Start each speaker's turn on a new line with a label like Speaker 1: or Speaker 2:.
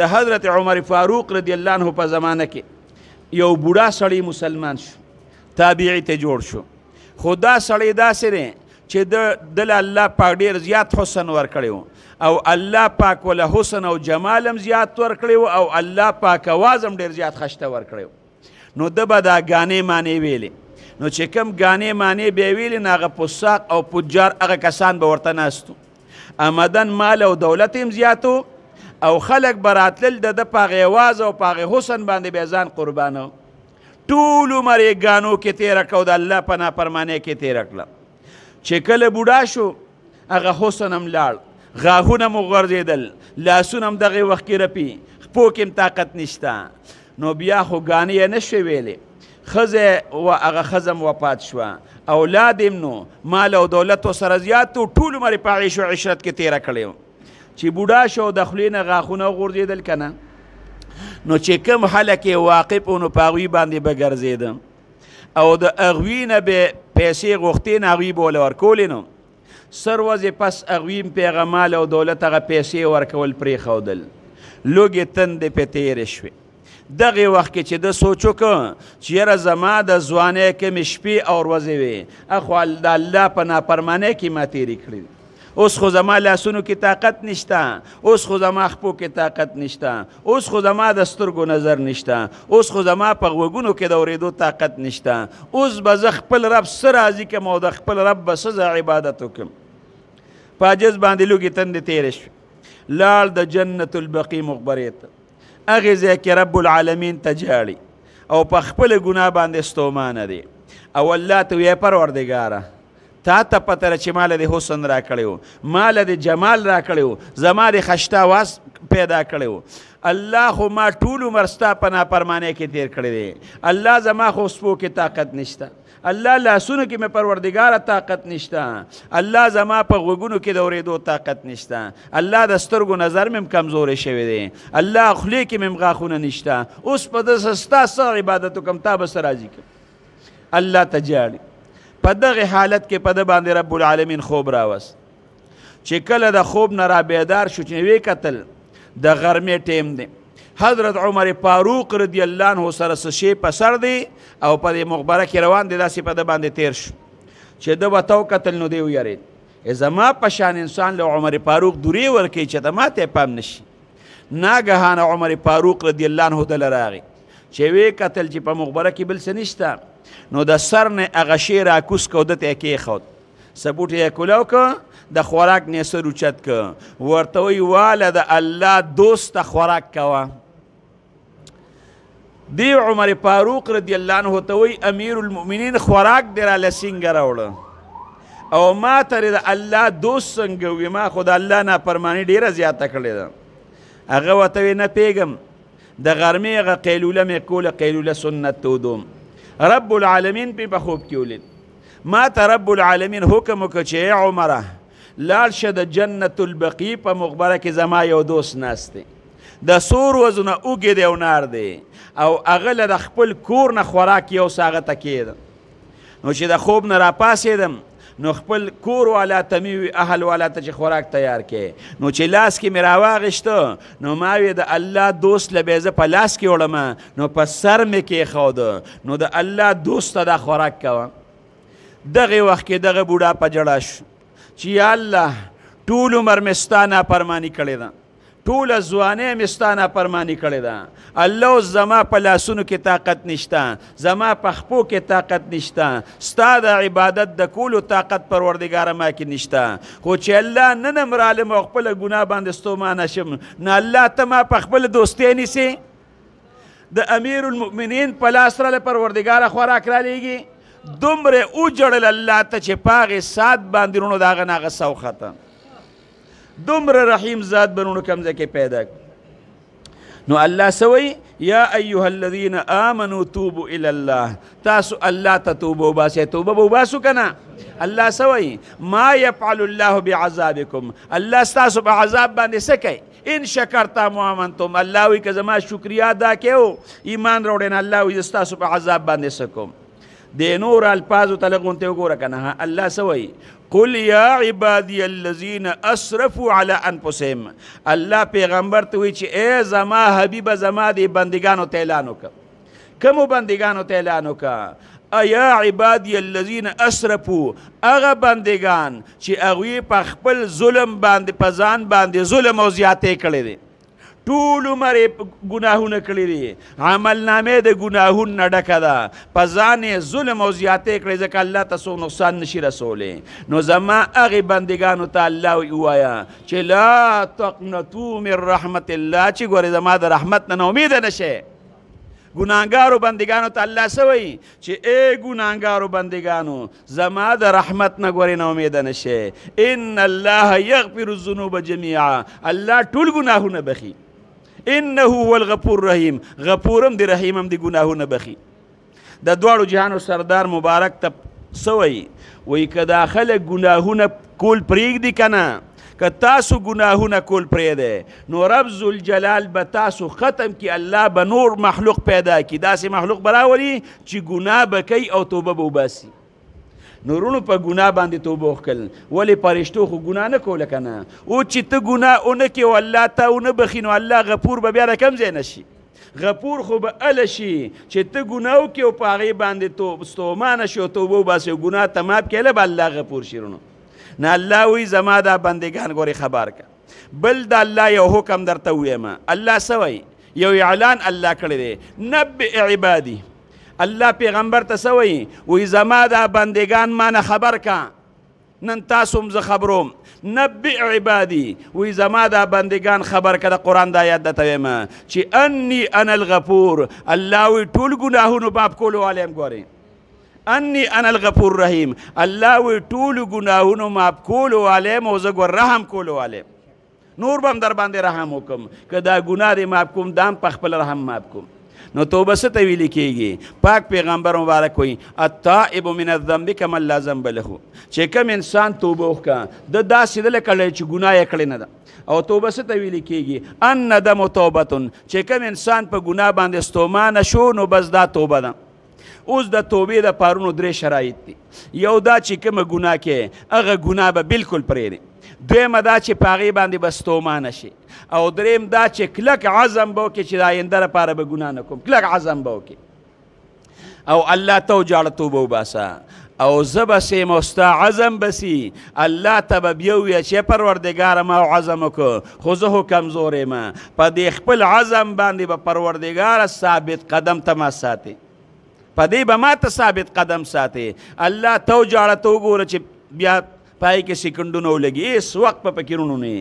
Speaker 1: د حضرت عمر فاروق رضی الله عنه په زمانه کې یو بوډا سړی مسلمان شو تابعی ته جوړ شو خو دا سړی داسې دی چې دل الله پاک ډېر زیات حسن ورکړی او الله پاک وله حسن او جمال هم زیات ورکړی او الله پاک اواز هم ډېر زیات خشته ورکړی نو ده به دا ګانې مانې ویلې نو چې کوم ګانې مانې به یې ویلې نو هغه فساق او پجار هغه کسان به ورته ناستو آمدن مال او دولت هم زیاتو او خلک به راتلل د ده په هغې اواز او په هغې حسن باندې به یې ځان قربانو ټول عمر یې ګانو کې تېره کړه او د الله په نافرمانۍ کې تېره کړه چې کله بوډا شو هغه حسن هم لاړ غاښونه مو غورځېدل لاسونه هم دغې وخت کې رپي پښو کې هم طاقت نشته نو بیا خو ګانې یې نه شوې ویلې ښځه هغه ښځه هم وفات شوه اولاد هم نو مال او دولت ورسره زیات و ټول عمر یې په عیش و عشرت کې تېره کړی و چې بوډا شو د خولې نه غاښونه وغورځېدل که نه نو چې کوم خلک یې واقف و نو په هغوی باندې به ګرځېده او د هغوی نه به پیسې غوښتې نه هغوی به ورله ورکولې نو سر ورځې پس هغوی هم پې هغه مال او دولت هغه پیسې ورکول پرېښودل لوږې تندې پې تېرې شوې دغې وخت کې چې ده سوچ وکړه چې یاره زما د ځوانۍ کمې شپې او ورځې وې اخو د الله په نافرمانۍ کې ما تېرې کړي اوس خو زما لاسونو کې طاقت نشته اوس خو زما خپو کې طاقت نشته اوس خو زما د سترګو نظر نشته اوس خو زما په غوږونو کې د اورېدو طاقت نشته اوس به زه خپل رب څه راضي کړم او د خپل رب به څه زه عبادت وکړم په عجز باندې لوږې تندې تېرې شوې لاړ د جنت البقي مقبرې ته هغې ځای کې رب العالمین ته جاړي او په خپله ګناه باندې ستومانه دی او الله ته ویې پروردګاره تا ته پته ده چې ماله د حسن را کړی و ماله د جمال را کړی و زما د خشته آواز پیدا کړی و الله خو ما ټول عمر ستا په نافرمانۍ کې تېر کړی دی الله زما خو سپو کې طاقت نشته الله لاسونو کې مې پروردګاره طاقت نشته الله زما په غوږونو کې د اورېدو طاقت نشته الله د سترګو نظر مې هم کمزوری شوی دی الله خولې کې مې هم غاښونه نشته اوس په داسې ستا څه عبادت وکړم تا به څه راضي کړم الله ته جاړي په دغه حالت کې په ده باندې رب العالمین خوب راوست چې کله د خوب نه را بیدار شو چې ویې کتل د غرمې ټیم دی حضرت عمر فاروق رضی الله عنه سره څه شی په سر دی او په دې مقبره کې روان دی داسې په ده باندې تیر شو چې ده ورته وکتل نو دی ویرېد زما په شان انسان له عمر فاروق دورې ورکوي چې ته ما ته پام نشي ناګهانه عمر فاروق رضی الله عنه دله راغی چې ویې کتل چې په مقبره کې بل څه نشته نو د سر نه هغه شی راکوس که ده ته یې کېښود سبوټ یې کولاو که د خوراک نه سر اوچت که ورته وایي واله د الله دوسته خوراک کوه دی عمر فاروق رضی الله عنه ته وایي امیر المؤمنین خوراک دې راله څنګه راوړه او ما ته د الله دوست څنګه وي ما خو د الله نافرماني ډېره زیاته کړې ده هغه ورته وایي نه پوهېږم د غرمې هغه قیلوله مې کوله قیلوله سنت تودوم رب العالمین پې په خوب کې ولید ما ته رب العالمین حکم وکړه چې ای عمره لاړ شه د جنت البقي په مقبره کې زما یو دوست ناست دی د سور وزونه اوږې دی او نار دی او هغه له د خپل کور نه خوراک یو څه هغه ته کېده نو چې د خوب نه راپاڅېدم نو خپل کور والا ته مې وي اهل والا ته چې خوراک تیار کړې نو چې لاس کې مې راواغېشته نو ما وی د الله دوست له بیا زه په لاس کې وړم نو په سر مې کېښوده نو د الله دوست ته دا خوراک کوه دغې وخت کې دغه بوډا په جړه شو چې یا الله ټول عمر مې ستا نافرماني کړې ده ټوله ځوانۍ مې ستا نافرماني کړې ده الله اوس زما په لاسونو کې طاقت نشته زما په خپو کې طاقت نشته ستا د عبادت د کولو طاقت پروردګاره ما کې نشته خو چې الله نن هم رالم او خپله ګناه باندې ستومانه شم نو الله ته ما په خپله دوستۍ نیسې د امیر المؤمنین په لاس راله پروردګاره خوراک رالیږي دومره وجړل الله ته چې په هغې ساعت باندې رونو د هغه نه هغه سا وخته دومره رحیم ذات بنونو کم ځای کې پیدا نو الله سوی یا ایها الذین آمنوا توبوا الی الله تاسو الله ته توبه وباسئ توبه به وباسو که نه الله سوی ما یفعل الله بعذابکم الله ستاسو په عذاب باندې څه کوي ان شکرتم وآمنتم الله وی که زما شکریا ادا کړو ایمان راوړی نه الله وی ستاسو په عذاب باندې څه کوم د نور الفاظو ته لږ غونتې وګوره که نه الله څه وایي قل یا عبادی الذین اسرفوا علی انفسهم الله پیغمبر ته وایي چې ای زما حبیبه زما د بندګانو ته اعلان وکړه کومو بندګانو ته اعلان وکړه ایا عبادی الذین اسرفوا هغه بندگان چې هغوی په خپل ظلم باندې په ځان باندې ظلم او زیاتې کړی دی ټول عمر یې ګناهونه کړي دي عملنامې د ګناهونو نه ډکه ده په ځان یې ظلم او زیاتې کړی ځکه الله ته څوک نقصان نشي رسولی نو زما هغې بندګانو ته الله ووایه چې لا تقنطوا من رحمت الله چې ګورې زما د رحمت نه امیده نشئ ګناهګارو بندګانو ته الله څه وایي چې ای ګناهګارو بندګانو زما د رحمت نه ګورې نه امیده نشئ ان الله یغفر الذنوب جمیعا الله ټول ګناهونه بخي انه هو الغفور الرحیم غفورم دی رحیمم دی ګناهونه بخي د دواړو جهانو سردار مبارک ته څه وایي وایي که دا خلک ګناهونه کول پرېږدي که نه که تاسو ګناهونه کول پرېږدی نو رب ذوالجلال به تاسو ختم کي الله به نور مخلوق پیدا کي داسې مخلوق به راولي چې ګناه به کوي او توبه به وباسي نورونو په ګناه باندې توبه وکړل ولې فرشتو خو ګناه نه کوله که نه او چې ته ګناه ونه کړې او الله ته ونه بخي نو الله غفور به بیا د کوم ځای نه شي غفور خو به اله شي چې ته ګناه وکړې او په هغې باندې ستومانه شي او توبه وباسي او ګناه ته ماف کړله به الله غفور شي رونو نه الله وی زما دا بندگان ګورې خبر که بل د الله یو حکم درته ووایم الله څه وایي یو اعلان الله کړی دی نبئ عبادي الله پیغمبر ته څه وایي وایي زما دا بندگان ما نه خبر که نن تاسو هم زه خبروم نبئ عبادي وایي زما دا بندگان خبر که د قرآن د آیات درته وایم چې انی انا الغفور الله وایي ټول ګناهونو معاف کولو والی یم ګورئ انی انا الغفور رحیم الله وی ټولو ګناهونو معاف کولو والی یم او زه ګور رحم کولو والی یم نور به هم در باندې رحم وکړم که دا ګناه دې معاف کوم دا هم په خپل رحم معاف کوم نو توبه څه ته ویلې کېږي پاک پیغمبر مبارک وایي التائب من الذنب کمن لا ذنب له چې کوم انسان توبه وکړه د داسې ده لکه چې ګناه یې کړې نه ده او توبه څه ته ویلې کېږي الندم توبتون چې کوم انسان په ګناه باندې ستومانه شو نو بس دا توبه ده اوس د توبې د پارونو درې شرایط دي یو دا چې کومه ګناه کې هغه ګناه به بالکل پرېږدي دویمه دا چې په هغې باندې به ستومانه شي او دریم دا چې کلک عزم به وکړي چې د آینده لپاره به ګناه نه کوم کلک عزم به وکړي او الله ته وجاړه توبه وباسه او زه به سیم او ستا عزم به سي الله ته به بیا ووایه چې پروردګاره ما عزم وکړو خو زه خو کمزور یم په دې خپل عزم باندې به پروردګاره ثابت قدم ته ما ساتې په دې به ما ته ثابت قدم ساتې الله ته وجاړه ته وګوره چې بیا پای کې سکندونه ولګي هېڅ وخت به پکې رونو نه